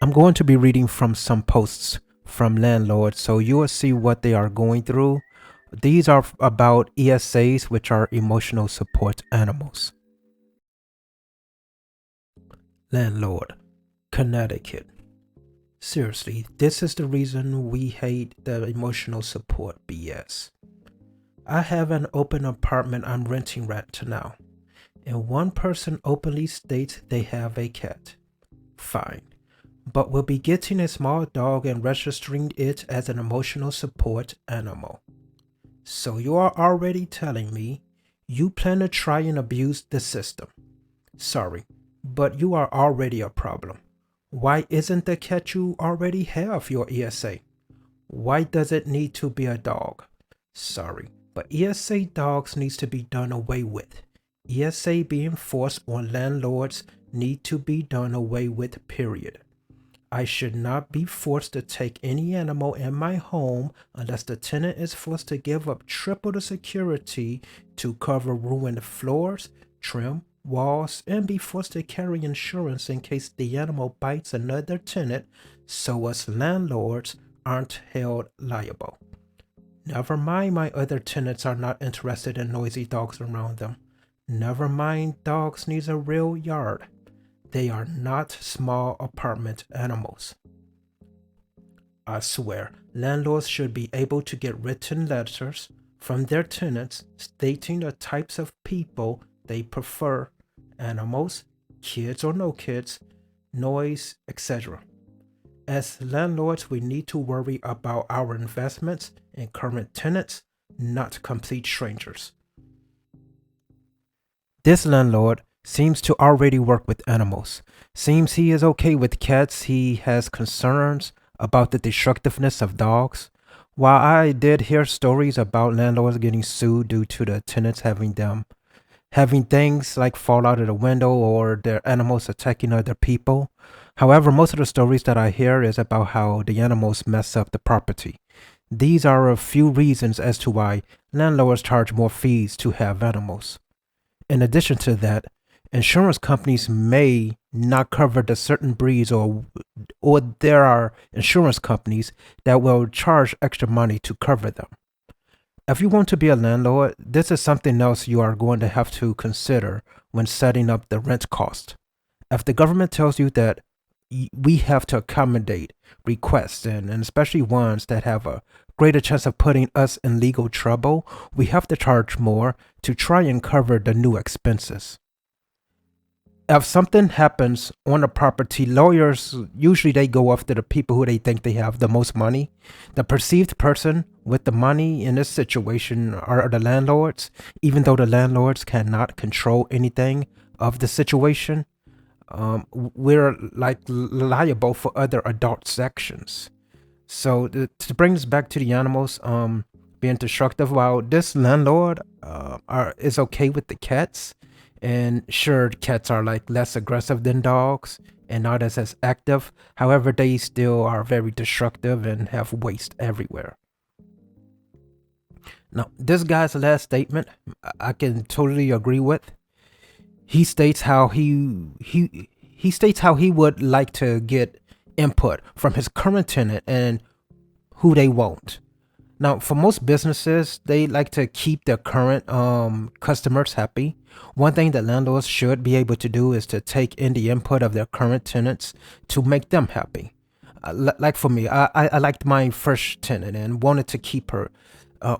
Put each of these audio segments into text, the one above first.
I'm going to be reading from some posts from Landlords, so you will see what they are going through. These are about ESAs, which are emotional support animals. Landlord, Connecticut. Seriously, this is the reason we hate the emotional support BS. I have an open apartment I'm renting right now, and one person openly states they have a cat. Fine, but will be getting a small dog and registering it as an emotional support animal. So you are already telling me you plan to try and abuse the system. Sorry, but you are already a problem. Why isn't the cat you already have your ESA? Why does it need to be a dog? Sorry, but ESA dogs needs to be done away with. ESA being forced on landlords need to be done away with, period. I should not be forced to take any animal in my home unless the tenant is forced to give up triple the security to cover ruined floors, trim, walls, and be forced to carry insurance in case the animal bites another tenant so us landlords aren't held liable. Never mind my other tenants are not interested in noisy dogs around them. Never mind dogs needs a real yard. They are not small apartment animals. I swear, landlords should be able to get written letters from their tenants stating the types of people they prefer animals, kids or no kids, noise, etc. As landlords, we need to worry about our investments in current tenants, not complete strangers. This landlord seems to already work with animals. Seems he is okay with cats. He has concerns about the destructiveness of dogs. While I did hear stories about landlords getting sued due to the tenants having things like fall out of the window or their animals attacking other people. However, most of the stories that I hear is about how the animals mess up the property. These are a few reasons as to why landlords charge more fees to have animals. In addition to that, insurance companies may not cover the certain breeds or there are insurance companies that will charge extra money to cover them. If you want to be a landlord, this is something else you are going to have to consider when setting up the rent cost. If the government tells you that we have to accommodate requests and especially ones that have a greater chance of putting us in legal trouble, we have to charge more to try and cover the new expenses. If something happens on a property, lawyers usually they go after the people who they think they have the most money. The perceived person with the money in this situation are the landlords, even though the landlords cannot control anything of the situation. We're like liable for other adult sections. So to bring this back to the animals, being destructive, while this landlord is okay with the cats, and sure, cats are like less aggressive than dogs and not as active. However, they still are very destructive and have waste everywhere. Now, this guy's last statement, I can totally agree with. He states how he states how he would like to get input from his current tenant and who they won't. Now, for most businesses, they like to keep their current customers happy. One thing that landlords should be able to do is to take in the input of their current tenants to make them happy. Like for me, I liked my first tenant and wanted to keep her.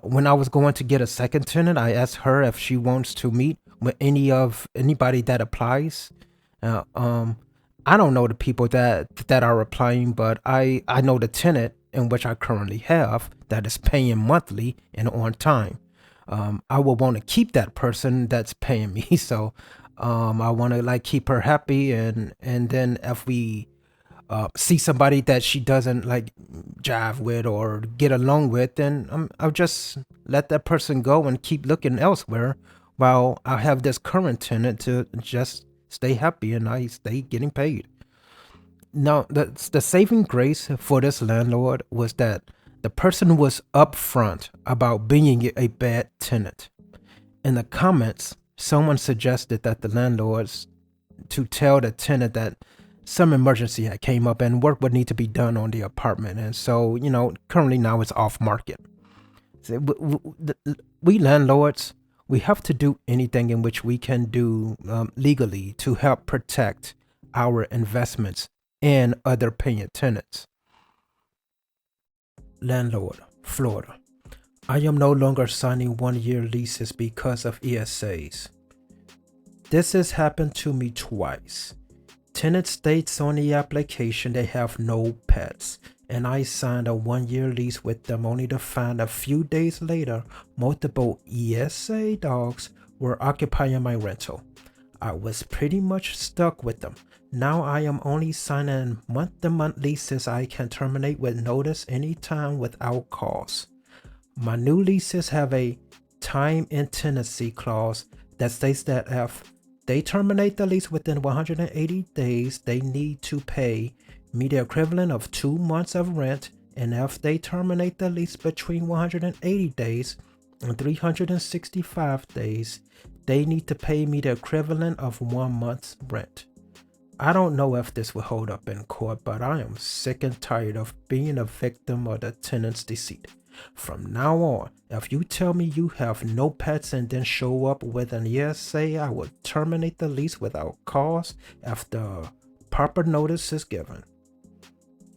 When I was going to get a second tenant, I asked her if she wants to meet with anybody that applies. Uh, um, I don't know the people that are applying, but I know the tenant in which I currently have that is paying monthly and on time. I will want to keep that person that's paying me, so I want to like keep her happy, and then if we see somebody that she doesn't like jive with or get along with, then I'll just let that person go and keep looking elsewhere while I have this current tenant to just stay happy and I stay getting paid. Now, the saving grace for this landlord was that the person was upfront about being a bad tenant. In the comments, someone suggested that the landlords to tell the tenant that some emergency had came up and work would need to be done on the apartment. And so, currently now it's off market. So we landlords, we have to do anything in which we can do legally to help protect our investments and other paying tenants. Landlord, Florida. I am no longer signing 1-year leases because of ESAs. This has happened to me twice. Tenant states on the application they have no pets, and I signed a 1-year lease with them only to find a few days later multiple ESA dogs were occupying my rental. I was pretty much stuck with them. Now I am only signing month-to-month leases I can terminate with notice anytime without cause. My new leases have a time and tenancy clause that states that if they terminate the lease within 180 days, they need to pay me the equivalent of 2 months of rent, and if they terminate the lease between 180 days and 365 days, they need to pay me the equivalent of 1 month's rent. I don't know if this will hold up in court, but I am sick and tired of being a victim of the tenant's deceit. From now on, if you tell me you have no pets and then show up with an ESA, I will terminate the lease without cause after proper notice is given.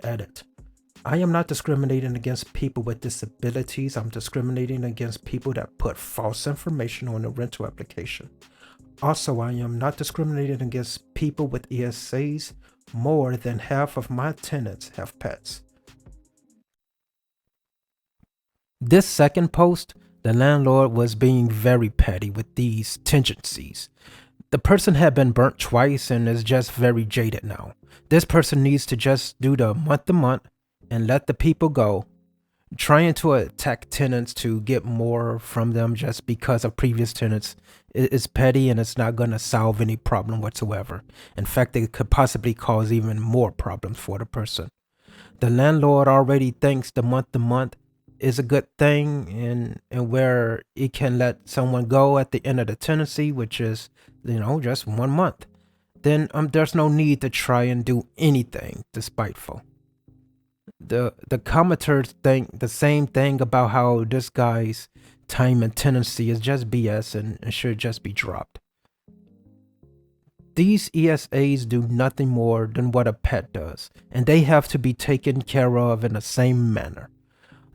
Edit. I am not discriminating against people with disabilities. I'm discriminating against people that put false information on the rental application. Also, I am not discriminating against people with ESAs. More than half of my tenants have pets. This second post, the landlord was being very petty with these tendencies. The person had been burnt twice and is just very jaded now. This person needs to just do the month to month and let the people go. Trying to attack tenants to get more from them just because of previous tenants is petty, and it's not going to solve any problem whatsoever. In fact, it could possibly cause even more problems for the person. The landlord already thinks the month to month is a good thing, and where it can let someone go at the end of the tenancy, which is, just 1 month. Then there's no need to try and do anything despiteful. The commenters think the same thing about how this guy's time and tenancy is just BS and should just be dropped. These ESAs do nothing more than what a pet does, and they have to be taken care of in the same manner.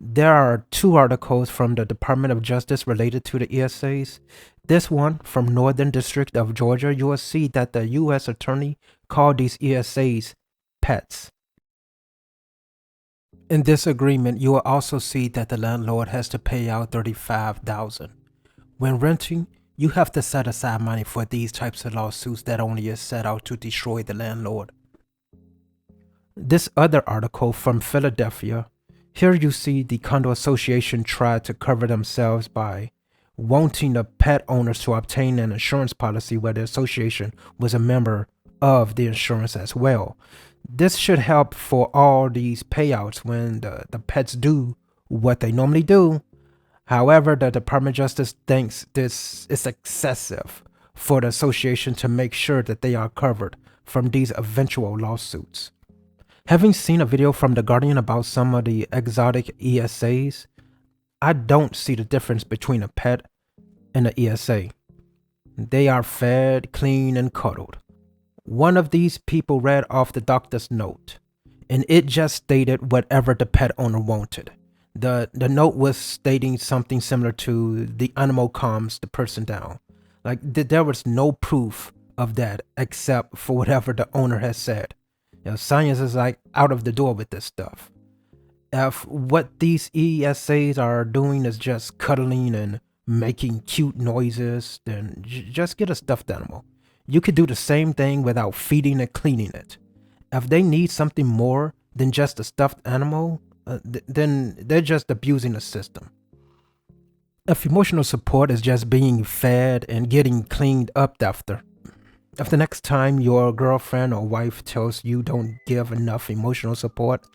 There are 2 articles from the Department of Justice related to the ESAs. This one from Northern District of Georgia, you will see that the U.S. Attorney called these ESAs pets. In this agreement, you will also see that the landlord has to pay out $35,000. When renting, you have to set aside money for these types of lawsuits that only is set out to destroy the landlord. This other article from Philadelphia, here you see the condo association tried to cover themselves by wanting the pet owners to obtain an insurance policy where the association was a member of the insurance as well. This should help for all these payouts when the pets do what they normally do. However, the Department of Justice thinks this is excessive for the association to make sure that they are covered from these eventual lawsuits. Having seen a video from The Guardian about some of the exotic ESAs, I don't see the difference between a pet and an ESA. They are fed, cleaned, and cuddled. One of these people read off the doctor's note, and it just stated whatever the pet owner wanted. The note was stating something similar to the animal calms the person down. Like there was no proof of that except for whatever the owner has said. Science is like out of the door with this stuff. If what these ESAs are doing is just cuddling and making cute noises, then just get a stuffed animal. You could do the same thing without feeding and cleaning it. If they need something more than just a stuffed animal, then they're just abusing the system. If emotional support is just being fed and getting cleaned up after, if the next time your girlfriend or wife tells you don't give enough emotional support,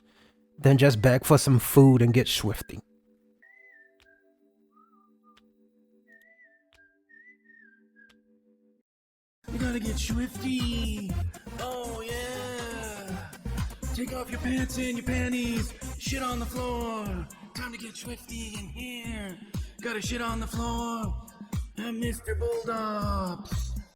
then just beg for some food and get swifty. We gotta get swifty. Oh yeah. Take off your pants and your panties. Shit on the floor. Time to get swifty in here. Gotta shit on the floor. I'm Mr. Bulldog.